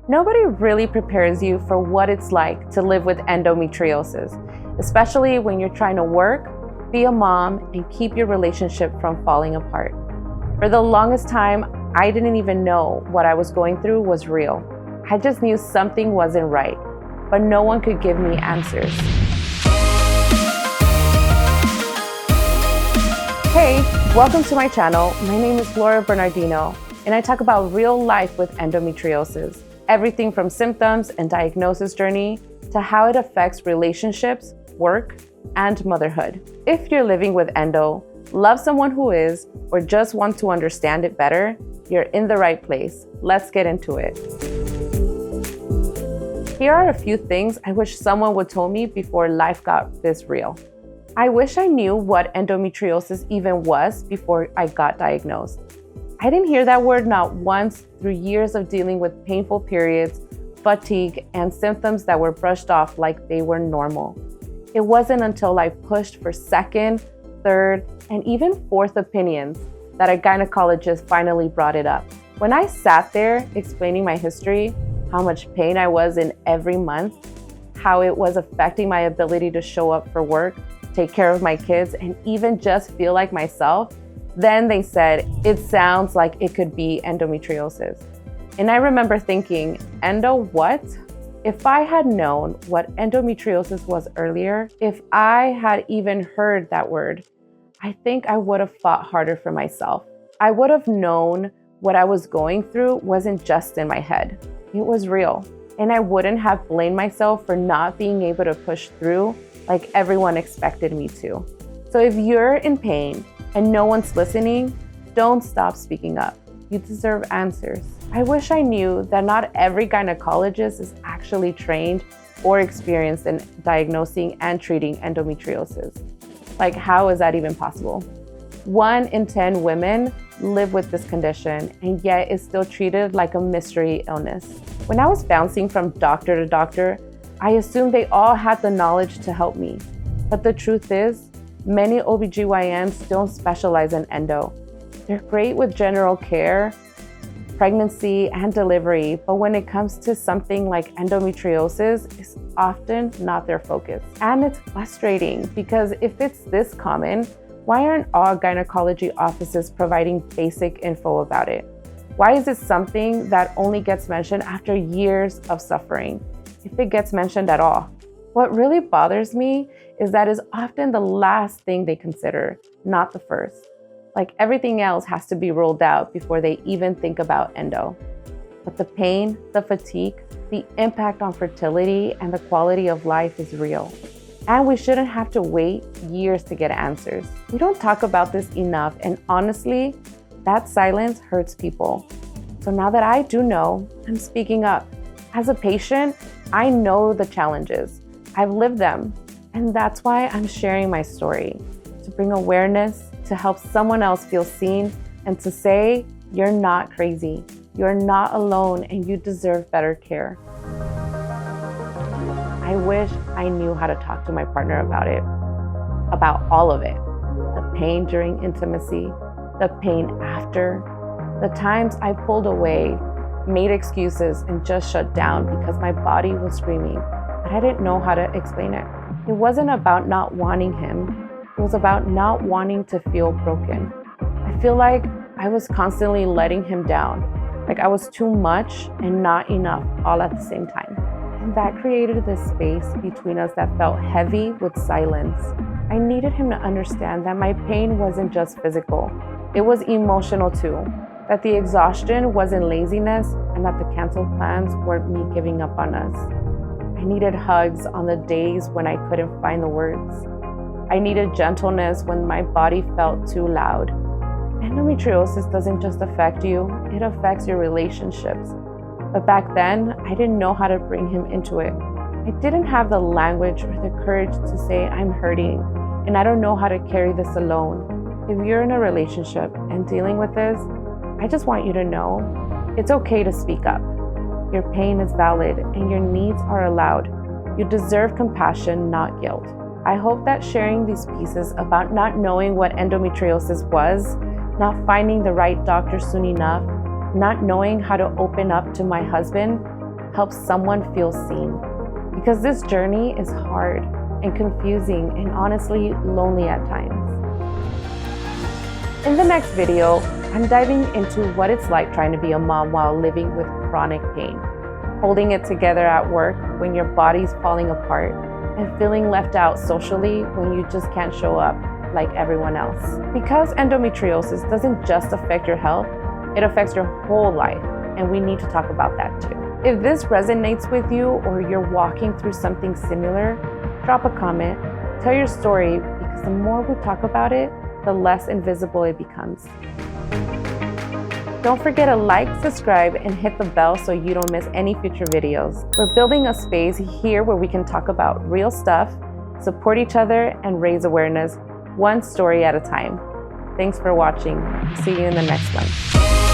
Nobody really prepares you for what it's like to live with endometriosis, especially when you're trying to work, be a mom, and keep your relationship from falling apart. For the longest time, I didn't even know what I was going through was real. I just knew something wasn't right, but no one could give me answers. Hey, welcome to my channel. My name is Laura Bernardino, and I talk about real life with endometriosis. Everything from symptoms and diagnosis journey to how it affects relationships, work, and motherhood. If you're living with endo, love someone who is, or just want to understand it better, you're in the right place. Let's get into it. Here are a few things I wish someone would tell me before life got this real. I wish I knew what endometriosis even was before I got diagnosed. I didn't hear that word not once through years of dealing with painful periods, fatigue, and symptoms that were brushed off like they were normal. It wasn't until I pushed for second, third, and even fourth opinions that a gynecologist finally brought it up. When I sat there explaining my history, how much pain I was in every month, how it was affecting my ability to show up for work, take care of my kids, and even just feel like myself, then they said, it sounds like it could be endometriosis. And I remember thinking, endo what? If I had known what endometriosis was earlier, if I had even heard that word, I think I would have fought harder for myself. I would have known what I was going through wasn't just in my head. It was real. And I wouldn't have blamed myself for not being able to push through like everyone expected me to. So if you're in pain and no one's listening, don't stop speaking up. You deserve answers. I wish I knew that not every gynecologist is actually trained or experienced in diagnosing and treating endometriosis. Like, how is that even possible? 1 in 10 women live with this condition, and yet it's still treated like a mystery illness. When I was bouncing from doctor to doctor, I assumed they all had the knowledge to help me. But the truth is, many OBGYNs don't specialize in endo. They're great with general care, pregnancy, and delivery, but when it comes to something like endometriosis, it's often not their focus. And it's frustrating because if it's this common, why aren't all gynecology offices providing basic info about it? Why is it something that only gets mentioned after years of suffering, if it gets mentioned at all? What really bothers me is that it's often the last thing they consider, not the first. Like everything else has to be ruled out before they even think about endo. But the pain, the fatigue, the impact on fertility, and the quality of life is real. And we shouldn't have to wait years to get answers. We don't talk about this enough, and honestly, that silence hurts people. So now that I do know, I'm speaking up. As a patient, I know the challenges. I've lived them, and that's why I'm sharing my story, to bring awareness, to help someone else feel seen, and to say, you're not crazy, you're not alone, and you deserve better care. I wish I knew how to talk to my partner about it, about all of it. The pain during intimacy, the pain after, the times I pulled away, made excuses, and just shut down because my body was screaming, but I didn't know how to explain it. It wasn't about not wanting him. It was about not wanting to feel broken. I feel like I was constantly letting him down, like I was too much and not enough all at the same time. And that created this space between us that felt heavy with silence. I needed him to understand that my pain wasn't just physical, it was emotional too. That the exhaustion wasn't laziness, and that the canceled plans weren't me giving up on us. I needed hugs on the days when I couldn't find the words. I needed gentleness when my body felt too loud. Endometriosis doesn't just affect you, it affects your relationships. But back then, I didn't know how to bring him into it. I didn't have the language or the courage to say, I'm hurting, and I don't know how to carry this alone. If you're in a relationship and dealing with this, I just want you to know, it's okay to speak up. Your pain is valid and your needs are allowed. You deserve compassion, not guilt. I hope that sharing these pieces about not knowing what endometriosis was, not finding the right doctor soon enough, not knowing how to open up to my husband, help someone feel seen. Because this journey is hard and confusing and honestly lonely at times. In the next video, I'm diving into what it's like trying to be a mom while living with chronic pain, holding it together at work when your body's falling apart, and feeling left out socially when you just can't show up like everyone else. Because endometriosis doesn't just affect your health, it affects your whole life, and we need to talk about that too. If this resonates with you or you're walking through something similar, drop a comment, tell your story, because the more we talk about it, the less invisible it becomes. Don't forget to like, subscribe, and hit the bell so you don't miss any future videos. We're building a space here where we can talk about real stuff, support each other, and raise awareness, one story at a time. Thanks for watching. See you in the next one.